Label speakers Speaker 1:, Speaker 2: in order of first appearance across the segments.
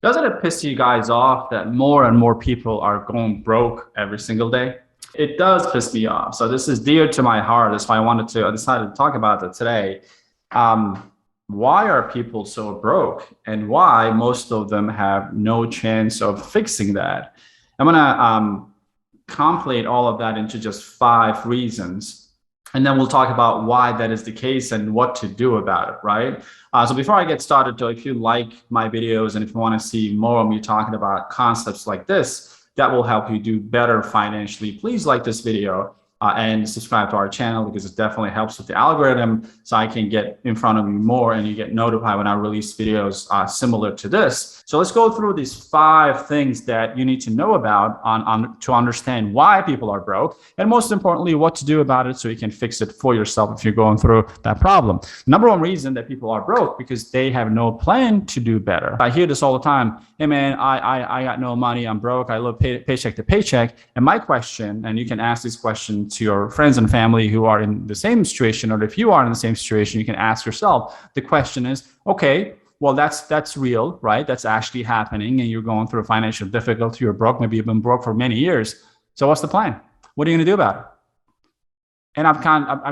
Speaker 1: Doesn't it piss you guys off that more and more people are going broke every single day? It does piss me off. So this is dear to my heart. That's why I decided to talk about it today. Why are people so broke, and why most of them have no chance of fixing that? I'm gonna compilate all of that into just 5 reasons, and then we'll talk about why that is the case and what to do about it, right? So before I get started, though, if you like my videos and if you want to see more of me talking about concepts like this that will help you do better financially, please like this video and subscribe to our channel, because it definitely helps with the algorithm, so I can get in front of you more and you get notified when I release videos similar to this. So let's go through these 5 things that you need to know about to understand why people are broke, and most importantly, what to do about it so you can fix it for yourself if you're going through that problem. Number one reason that people are broke, because they have no plan to do better. I hear this all the time. Hey man, I got no money, I'm broke, I live paycheck to paycheck. And my question, and you can ask this question to your friends and family who are in the same situation, or if you are in the same situation, you can ask yourself, the question is, okay, well, that's real, right? That's actually happening, and you're going through a financial difficulty, you're broke, maybe you've been broke for many years. So what's the plan? What are you going to do about it? And I've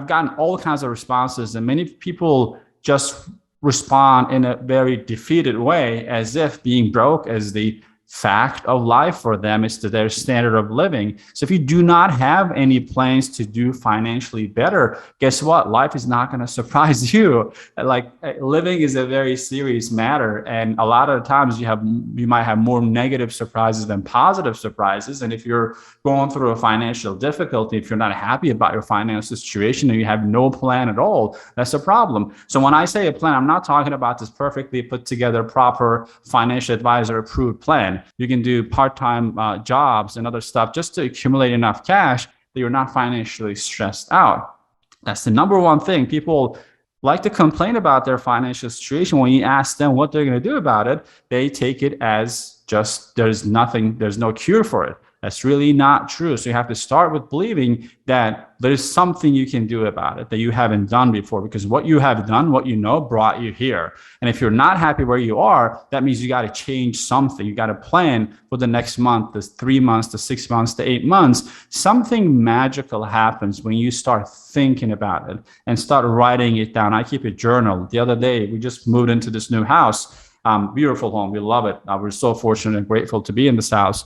Speaker 1: gotten all kinds of responses, and many people just respond in a very defeated way, as if being broke is the fact of life for them. It's their standard of living. So if you do not have any plans to do financially better, guess what? Life is not going to surprise you. Like, living is a very serious matter, and a lot of times you might have more negative surprises than positive surprises. And if you're going through a financial difficulty, if you're not happy about your financial situation and you have no plan at all, that's a problem. So when I say a plan, I'm not talking about this perfectly put together, proper financial advisor approved plan. You can do part-time jobs and other stuff just to accumulate enough cash that you're not financially stressed out. That's the number one thing. People like to complain about their financial situation. When you ask them what they're going to do about it, they take it as just there's no cure for it. That's really not true. So you have to start with believing that there's something you can do about it that you haven't done before, because what you have done, what you know, brought you here. And if you're not happy where you are, that means you got to change something. You got to plan for the next month, the 3 months, the 6 months, the 8 months. Something magical happens when you start thinking about it and start writing it down. I keep a journal. The other day, we just moved into this new house. Beautiful home. We love it. We're so fortunate and grateful to be in this house.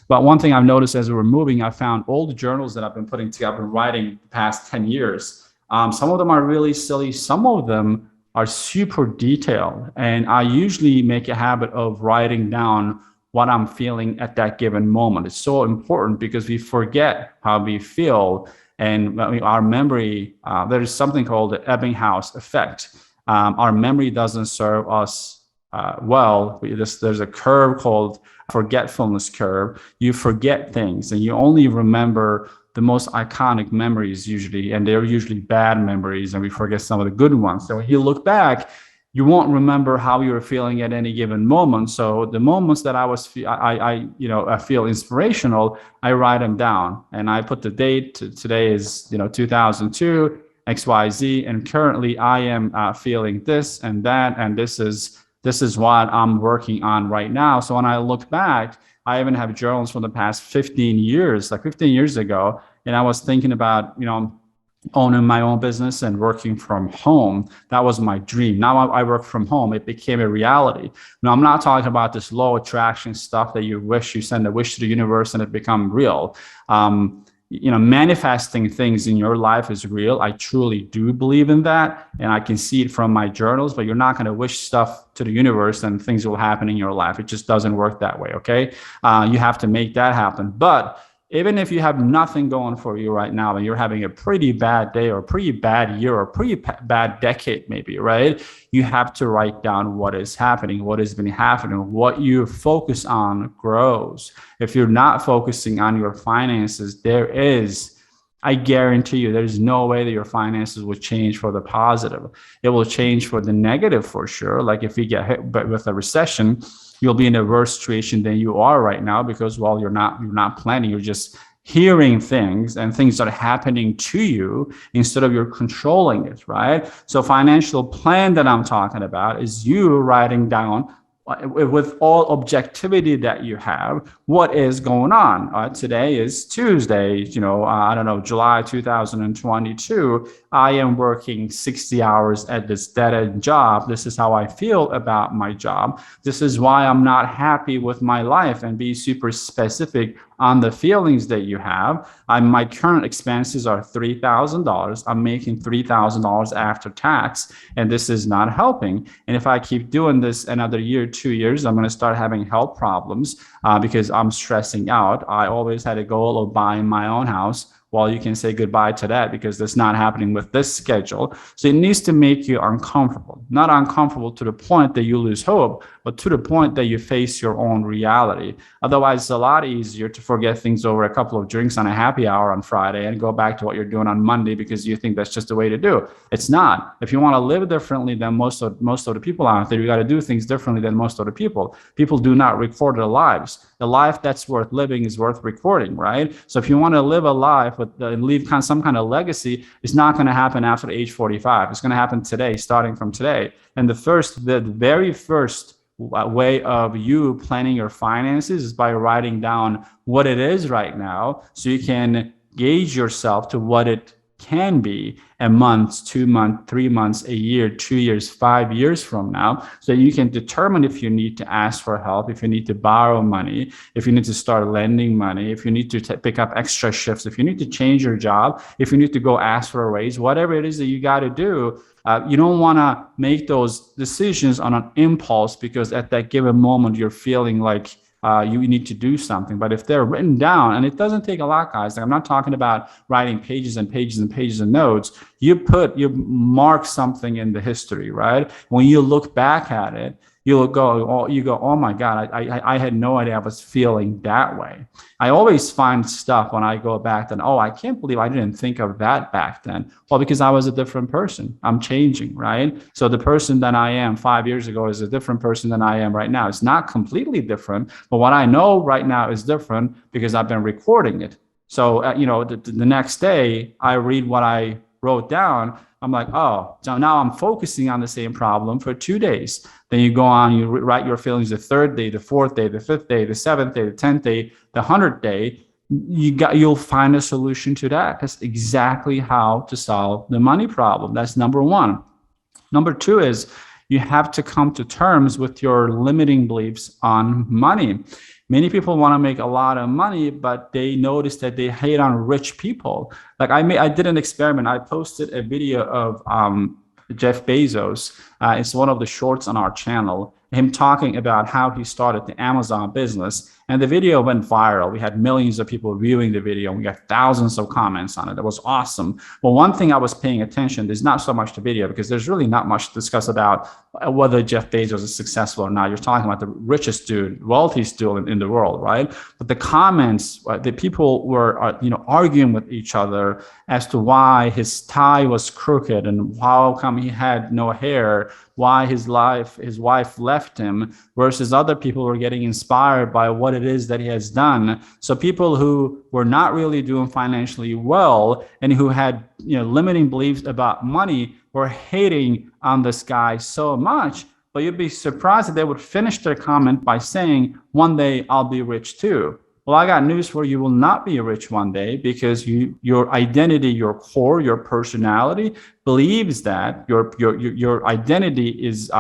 Speaker 1: But one thing I've noticed as we were moving, I found all the journals that I've been putting together and writing the past 10 years. Some of them are really silly. Some of them are super detailed. And I usually make a habit of writing down what I'm feeling at that given moment. It's so important, because we forget how we feel. And our memory, there is something called the Ebbinghaus effect. Our memory doesn't serve us well. There's a curve called forgetfulness curve. You forget things, and you only remember the most iconic memories usually, and they're usually bad memories, and we forget some of the good ones. So when you look back, you won't remember how you were feeling at any given moment. So the moments that I feel inspirational, I write them down, and I put the date. Today is 2002 XYZ, and currently I am feeling this and that, and this is what I'm working on right now. So when I look back, I even have journals from the past 15 years, like 15 years ago. And I was thinking about, owning my own business and working from home. That was my dream. Now I work from home. It became a reality. Now, I'm not talking about this law of attraction stuff that you send a wish to the universe and it become real. Manifesting things in your life is real. I truly do believe in that. And I can see it from my journals, but you're not going to wish stuff to the universe and things will happen in your life. It just doesn't work that way. Okay. You have to make that happen. But even if you have nothing going for you right now and you're having a pretty bad day or a pretty bad year or a pretty bad decade, maybe, right? You have to write down what is happening, what has been happening, what you focus on grows. If you're not focusing on your finances, I guarantee you, there's no way that your finances will change for the positive. It will change for the negative for sure. Like if you get hit with a recession, you'll be in a worse situation than you are right now, because, well, you're not planning. You're just hearing things, and things are happening to you instead of you're controlling it, right? So financial plan that I'm talking about is you writing down with all objectivity that you have, what is going on. Today is Tuesday, I don't know, July 2022. I am working 60 hours at this dead-end job. This is how I feel about my job. This is why I'm not happy with my life, and be super specific on the feelings that you have. My current expenses are $3,000. I'm making $3,000 after tax, and this is not helping. And if I keep doing this another year, 2 years, I'm going to start having health problems because I'm stressing out. I always had a goal of buying my own house. Well, you can say goodbye to that because that's not happening with this schedule. So it needs to make you uncomfortable, not uncomfortable to the point that you lose hope, but to the point that you face your own reality. Otherwise, it's a lot easier to forget things over a couple of drinks on a happy hour on Friday and go back to what you're doing on Monday because you think that's just the way to do. It's not. If you want to live differently than most of the people out there, you got to do things differently than most of the people. People do not record their lives. The life that's worth living is worth recording, right? So if you want to live a life with leave some kind of legacy, it's not going to happen after age 45. It's going to happen today, starting from today. And the very first way of you planning your finances is by writing down what it is right now, so you can gauge yourself to what it can be a month, 2 months, 3 months, a year, 2 years, 5 years from now, so you can determine if you need to ask for help, if you need to borrow money, if you need to start lending money, if you need to pick up extra shifts, if you need to change your job, if you need to go ask for a raise, whatever it is that you got to do. You don't want to make those decisions on an impulse because at that given moment you're feeling like you need to do something. But if they're written down, and it doesn't take a lot, guys, like I'm not talking about writing pages and pages and pages of notes. You mark something in the history, right? When you look back at it, you go, oh my God, I had no idea I was feeling that way. I always find stuff when I go back then, oh, I can't believe I didn't think of that back then. Well, because I was a different person. I'm changing, right? So the person that I am 5 years ago is a different person than I am right now. It's not completely different, but what I know right now is different because I've been recording it. So, the next day I read what I wrote down. I'm like, oh, so now I'm focusing on the same problem for 2 days. Then you go on, you write your feelings the third day, the fourth day, the fifth day, the seventh day, the 10th day, the 100th day. You'll find a solution to that. That's exactly how to solve the money problem. That's number one. Number two is you have to come to terms with your limiting beliefs on money. Many people want to make a lot of money, but they notice that they hate on rich people. Like I did an experiment. I posted a video of Jeff Bezos. It's one of the shorts on our channel, him talking about how he started the Amazon business. And the video went viral. We had millions of people viewing the video. We got thousands of comments on it. It was awesome. Well, one thing I was paying attention is not so much the video, because there's really not much to discuss about whether Jeff Bezos is successful or not. You're talking about the richest dude, wealthiest dude in the world, right? But the comments, the people were arguing with each other as to why his tie was crooked and how come he had no hair, why his wife left him, versus other people were getting inspired by what it is that he has done. So people who were not really doing financially well and who had limiting beliefs about money were hating on this guy so much. But you'd be surprised that they would finish their comment by saying, one day I'll be rich too. Well, I got news for you. You will not be rich one day, because your identity, your core, your personality believes that your identity is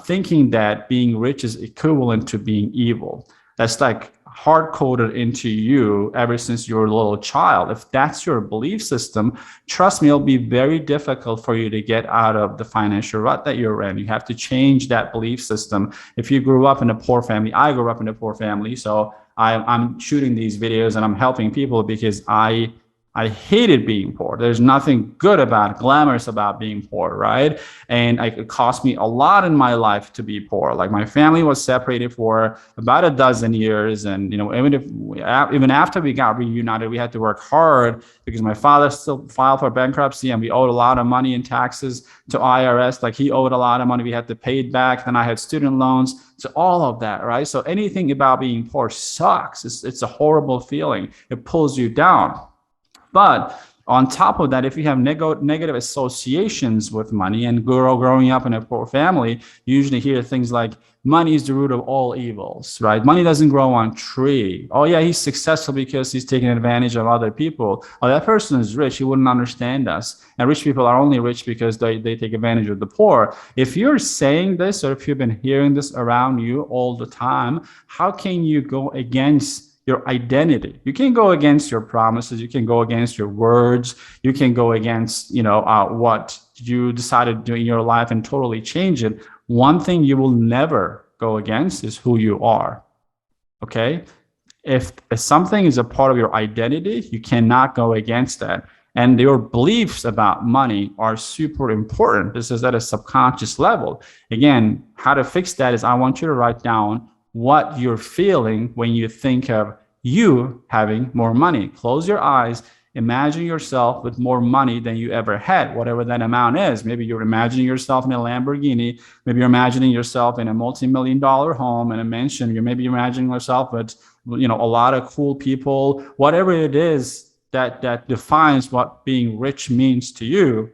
Speaker 1: thinking that being rich is equivalent to being evil. That's like hard-coded into you ever since you're a little child. If that's your belief system, trust me, it'll be very difficult for you to get out of the financial rut that you're in. You have to change that belief system. If you grew up in a poor family, I grew up in a poor family, so I'm shooting these videos and I'm helping people because I hated being poor. There's nothing good about, glamorous about being poor, right? And it cost me a lot in my life to be poor. Like my family was separated for about a dozen years. And, even after we got reunited, we had to work hard because my father still filed for bankruptcy and we owed a lot of money in taxes to IRS. Like he owed a lot of money. We had to pay it back. Then I had student loans. So all of that, right? So anything about being poor sucks. It's a horrible feeling. It pulls you down. But On top of that, if you have negative associations with money and growing up in a poor family, you usually hear things like money is the root of all evils, right? Money doesn't grow on tree. Oh yeah, he's successful because he's taking advantage of other people. Oh, that person is rich. He wouldn't understand us. And rich people are only rich because they take advantage of the poor. If you're saying this, or if you've been hearing this around you all the time, how can you go against your identity? You can go against your promises. You can go against your words. You can go against, what you decided to do in your life and totally change it. One thing you will never go against is who you are. Okay? If something is a part of your identity, you cannot go against that. And your beliefs about money are super important. This is at a subconscious level. Again, how to fix that is I want you to write down what you're feeling when you think of you having more money. Close your eyes. Imagine yourself with more money than you ever had, whatever that amount is. Maybe you're imagining yourself in a Lamborghini. Maybe you're imagining yourself in a multi-million-dollar home and a mansion. You're maybe imagining yourself with, a lot of cool people. Whatever it is that defines what being rich means to you,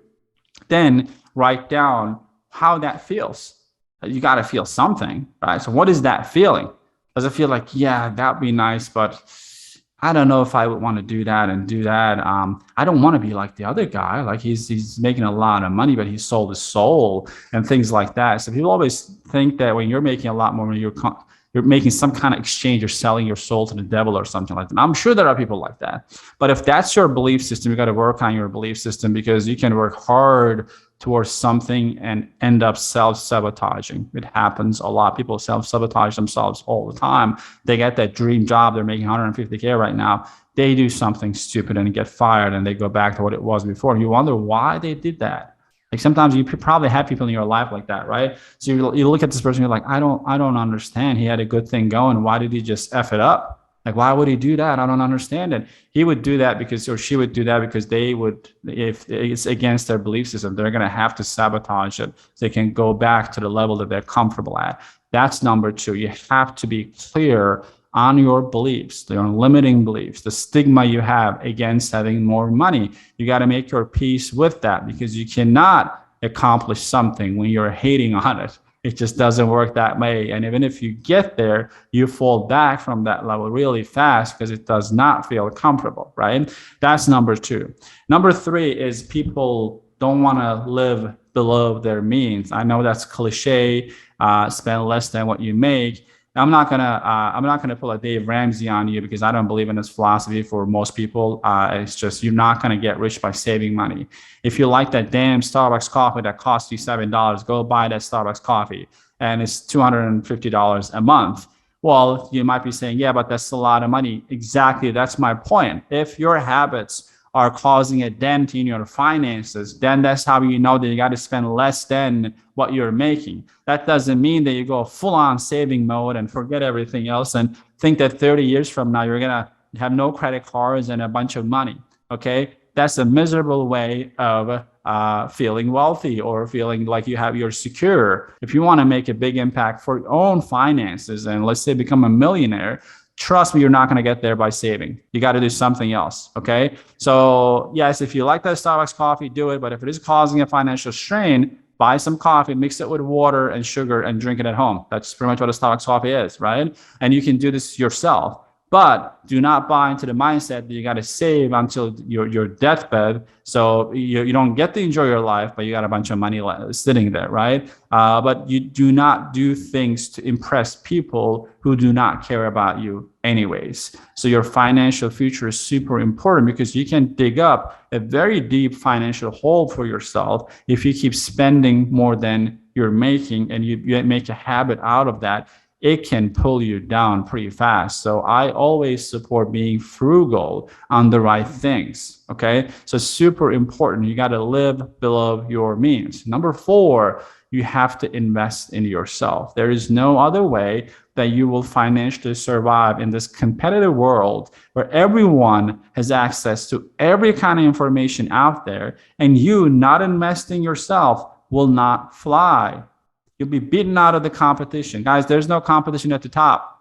Speaker 1: then write down how that feels. You got to feel something, right? So what is that feeling? Does it feel like, yeah, that'd be nice, but I don't know if I would want to do that and do that. I don't want to be like the other guy. Like he's making a lot of money, but he sold his soul and things like that. So people always think that when you're making a lot more money, you're making some kind of exchange. You're selling your soul to the devil or something like that. I'm sure there are people like that. But if that's your belief system, you got to work on your belief system, because you can work hard towards something and end up self-sabotaging. It happens a lot. People self-sabotage themselves all the time. They get that dream job. They're making $150K right now. They do something stupid and get fired, and they go back to what it was before. And you wonder why they did that. Like sometimes you probably have people in your life like that, right? So you look at this person, you're like, I don't understand. He had a good thing going. Why did he just F it up? Like, why would he do that? I don't understand it. He would do that because, or she would do that because they would, if it's against their belief system, they're going to have to sabotage it so they can go back to the level that they're comfortable at. That's number two. You have to be clear on your beliefs, your limiting beliefs, the stigma you have against having more money. You got to make your peace with that, because you cannot accomplish something when you're hating on it. It just doesn't work that way. And even if you get there, you fall back from that level really fast because it does not feel comfortable, right? That's number two. Number three is people don't want to live below their means. I know that's cliche, spend less than what you make. I'm not gonna pull a Dave Ramsey on you, because I don't believe in this philosophy for most people. It's just, you're not gonna get rich by saving money. If you like that damn Starbucks coffee that costs you $7, go buy that Starbucks coffee, and it's $250 a month. Well, you might be saying, yeah, but that's a lot of money. Exactly, that's my point. If your habits are causing a dent in your finances, then that's how you know that you got to spend less than what you're making. That doesn't mean that you go full on saving mode and forget everything else and think that 30 years from now, you're going to have no credit cards and a bunch of money. Okay. That's a miserable way of feeling wealthy or feeling like you're secure. If you want to make a big impact for your own finances and let's say become a millionaire, trust me, you're not going to get there by saving. You got to do something else. Okay. So yes, if you like that Starbucks coffee, do it. But if it is causing a financial strain, buy some coffee, mix it with water and sugar and drink it at home. That's pretty much what a Starbucks coffee is, right? And you can do this yourself. But do not buy into the mindset that you got to save until your deathbed, so you don't get to enjoy your life, but you got a bunch of money sitting there, right? But you do not do things to impress people who do not care about you anyways. So your financial future is super important, because you can dig up a very deep financial hole for yourself if you keep spending more than you're making, and you make a habit out of that. It can pull you down pretty fast. So I always support being frugal on the right things, okay? So super important. You got to live below your means. Number four, you have to invest in yourself. There is no other way that you will financially survive in this competitive world where everyone has access to every kind of information out there, and you not investing yourself will not fly. You'll be beaten out of the competition. Guys, there's no competition at the top.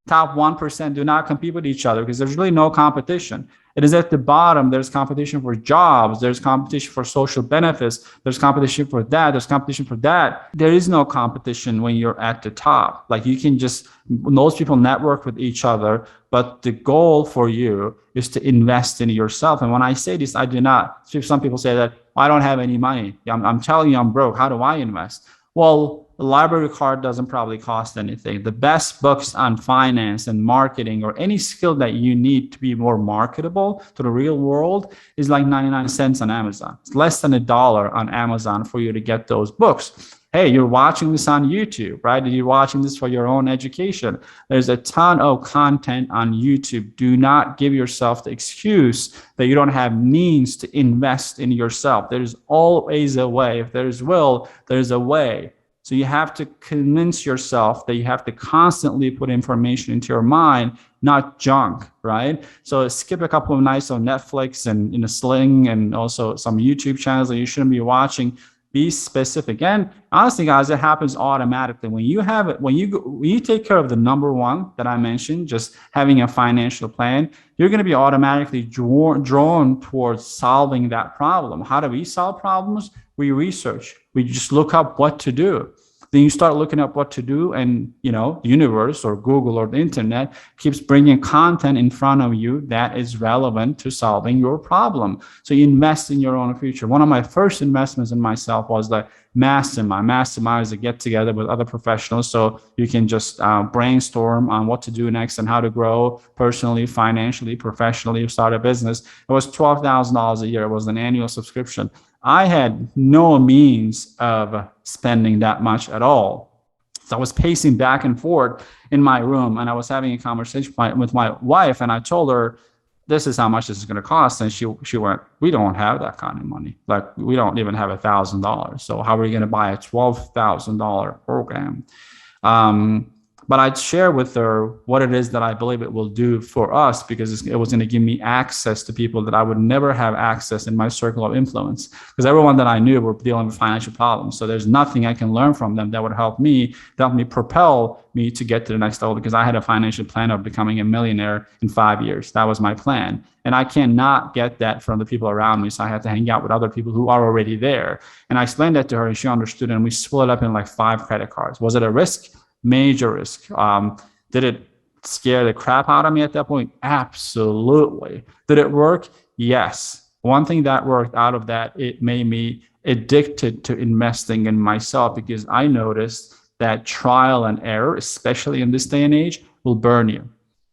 Speaker 1: Top 1% do not compete with each other because there's really no competition. It is at the bottom. There's competition for jobs. There's competition for social benefits. There's competition for that. There's competition for that. There is no competition when you're at the top. Like you can just, most people network with each other, but the goal for you is to invest in yourself. And when I say this, I do not, some people say that I don't have any money. I'm telling you, I'm broke. How do I invest? Well, the library card doesn't probably cost anything. The best books on finance and marketing or any skill that you need to be more marketable to the real world is like 99 cents on Amazon. It's less than $1 on Amazon for you to get those books. Hey, you're watching this on YouTube, right? You're watching this for your own education. There's a ton of content on YouTube. Do not give yourself the excuse that you don't have means to invest in yourself. There's always a way. If there's will, there's a way. So you have to convince yourself that you have to constantly put information into your mind, not junk, right? So skip a couple of nights on Netflix and in a sling and also some YouTube channels that you shouldn't be watching. Be specific. And honestly, guys, it happens automatically. When you have it, when you take care of the number one that I mentioned, just having a financial plan, you're going to be automatically drawn towards solving that problem. How do we solve problems? We research. We just look up what to do. Then you start looking up what to do, and the universe or Google or the internet keeps bringing content in front of you that is relevant to solving your problem. So you invest in your own future. One of my first investments in myself was the mastermind. Mastermind is a get together with other professionals, so you can just brainstorm on what to do next and how to grow personally, financially, professionally, start a business. It was $12,000 a year. It was an annual subscription. I had no means of spending that much at all. So I was pacing back and forth in my room, and I was having a conversation with my wife, and I told her, this is how much this is going to cost. And she went, we don't have that kind of money. Like, we don't even have $1,000. So how are we going to buy a $12,000 program? But I'd share with her what it is that I believe it will do for us, because it was going to give me access to people that I would never have access in my circle of influence, because everyone that I knew were dealing with financial problems. So there's nothing I can learn from them that would help me propel me to get to the next level, because I had a financial plan of becoming a millionaire in 5 years. That was my plan. And I cannot get that from the people around me. So I had to hang out with other people who are already there. And I explained that to her, and she understood. And we split up in like 5 credit cards. Was it a risk? Major risk. Did it scare the crap out of me at that point? Absolutely. Did it work? Yes. One thing that worked out of that, it made me addicted to investing in myself, because I noticed that trial and error, especially in this day and age, will burn you.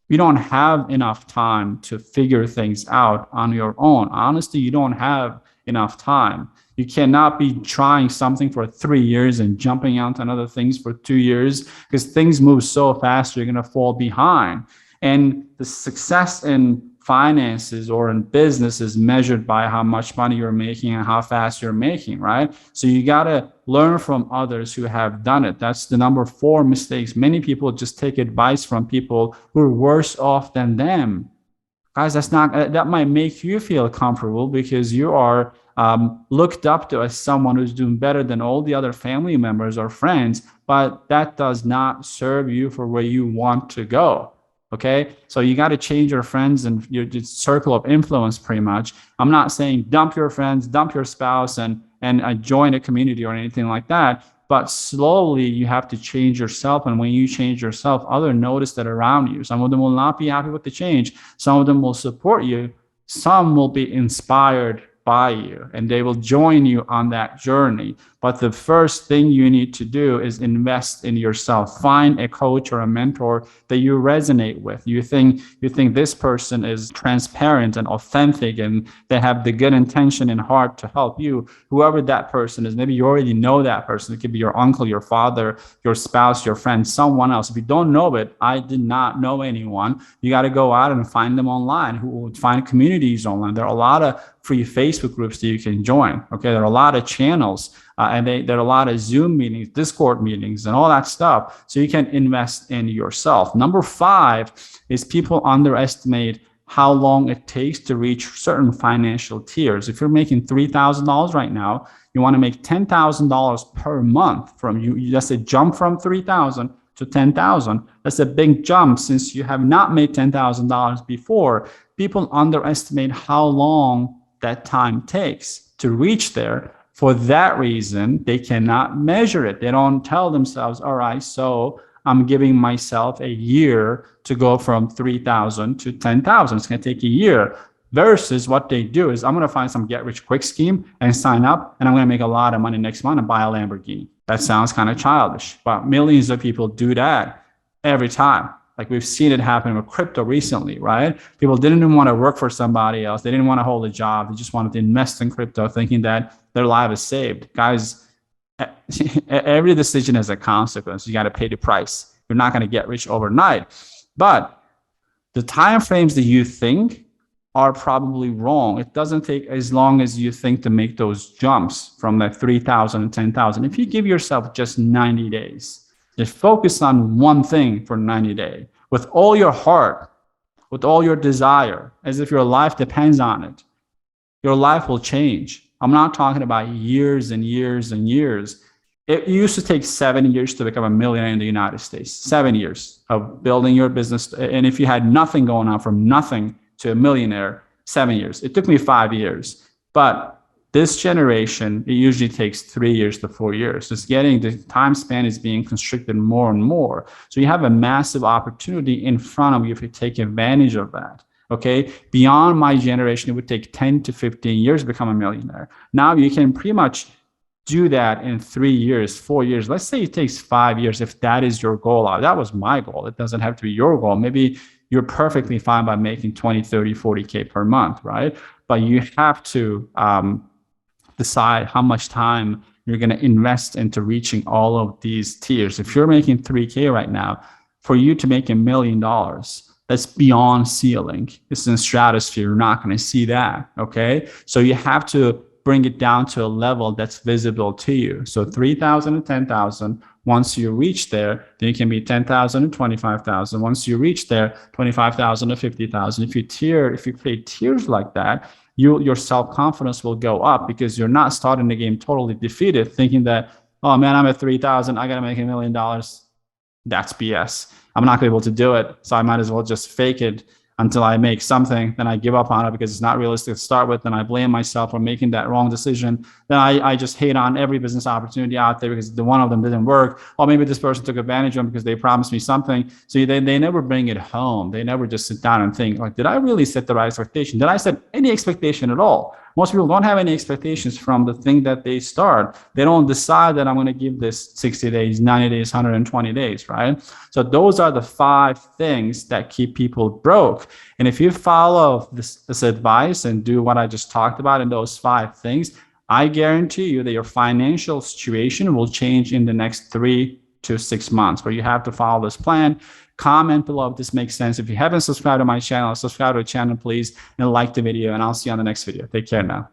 Speaker 1: You don't have enough time to figure things out on your own. Honestly, you don't have enough time. You cannot be trying something for 3 years and jumping out on other things for 2 years, because things move so fast, you're going to fall behind. And the success in finances or in business is measured by how much money you're making and how fast you're making, right? So you got to learn from others who have done it. That's the number 4 mistakes. Many people just take advice from people who are worse off than them. Guys, that might make you feel comfortable because you are looked up to as someone who's doing better than all the other family members or friends, but that does not serve you for where you want to go. Okay, so you got to change your friends and your circle of influence pretty much. I'm not saying dump your friends, dump your spouse, and join a community or anything like that. But slowly you have to change yourself. And when you change yourself, others notice that around you. Some of them will not be happy with the change. Some of them will support you. Some will be inspired by you, and they will join you on that journey. But the first thing you need to do is invest in yourself. Find a coach or a mentor that you resonate with. You think this person is transparent and authentic, and they have the good intention in heart to help you. Whoever that person is, maybe you already know that person. It could be your uncle, your father, your spouse, your friend, someone else. If you don't know it, I did not know anyone. You got to go out and find them online. Who will find communities online? There are a lot of free Facebook groups that you can join. Okay, there are a lot of channels. And there are a lot of Zoom meetings, Discord meetings, and all that stuff. So you can invest in yourself. Number 5 is people underestimate how long it takes to reach certain financial tiers. If you're making $3,000 right now, you want to make $10,000 per month from you. That's a jump from $3,000 to 10,000. That's a big jump since you have not made $10,000 before. People underestimate how long that time takes to reach there. For that reason, they cannot measure it. They don't tell themselves, all right, so I'm giving myself a year to go from 3,000 to 10,000. It's going to take a year. Versus what they do is I'm going to find some get rich quick scheme and sign up, and I'm going to make a lot of money next month and buy a Lamborghini. That sounds kind of childish, but millions of people do that every time. Like we've seen it happen with crypto recently, right? People didn't even want to work for somebody else. They didn't want to hold a job. They just wanted to invest in crypto thinking that their life is saved. Guys, every decision has a consequence. You got to pay the price. You're not going to get rich overnight. But the time frames that you think are probably wrong. It doesn't take as long as you think to make those jumps from that 3,000 and 10,000. If you give yourself just 90 days, just focus on one thing for 90 days with all your heart, with all your desire, as if your life depends on it, your life will change. I'm not talking about years and years and years. It used to take 7 years to become a millionaire in the United States, 7 years of building your business. And if you had nothing going on, from nothing to a millionaire, 7 years. It took me 5 years. But this generation, it usually takes 3 years to 4 years. Just getting the time span is being constricted more and more. So you have a massive opportunity in front of you if you take advantage of that. Okay. Beyond my generation, it would take 10 to 15 years to become a millionaire. Now you can pretty much do that in 3 years, 4 years. Let's say it takes 5 years if that is your goal. That was my goal. It doesn't have to be your goal. Maybe you're perfectly fine by making 20, 30, 40K per month, right? But you have to decide how much time you're going to invest into reaching all of these tiers. If you're making 3K right now, for you to make $1 million, that's beyond ceiling. It's in stratosphere. You're not going to see that, okay? So you have to bring it down to a level that's visible to you. So 3,000 to 10,000. Once you reach there, then you can be 10,000 to 25,000. Once you reach there, 25,000 to 50,000. If you create tiers like that, your self-confidence will go up because you're not starting the game totally defeated, thinking that, oh man, I'm at 3,000. I got to make $1 million. That's BS. I'm not going to be able to do it. So I might as well just fake it until I make something. Then I give up on it because it's not realistic to start with. Then I blame myself for making that wrong decision. Then I just hate on every business opportunity out there because the one of them didn't work. Or maybe this person took advantage of them because they promised me something. So they never bring it home. They never just sit down and think, like, did I really set the right expectation? Did I set any expectation at all? Most people don't have any expectations from the thing that they start. They don't decide that I'm going to give this 60 days, 90 days, 120 days, right? So those are the 5 things that keep people broke. And if you follow this advice and do what I just talked about in those 5 things, I guarantee you that your financial situation will change in the next 3 to 6 months. But you have to follow this plan. Comment below if this makes sense. If you haven't subscribed to my channel, subscribe to the channel, please, and like the video, and I'll see you on the next video. Take care now.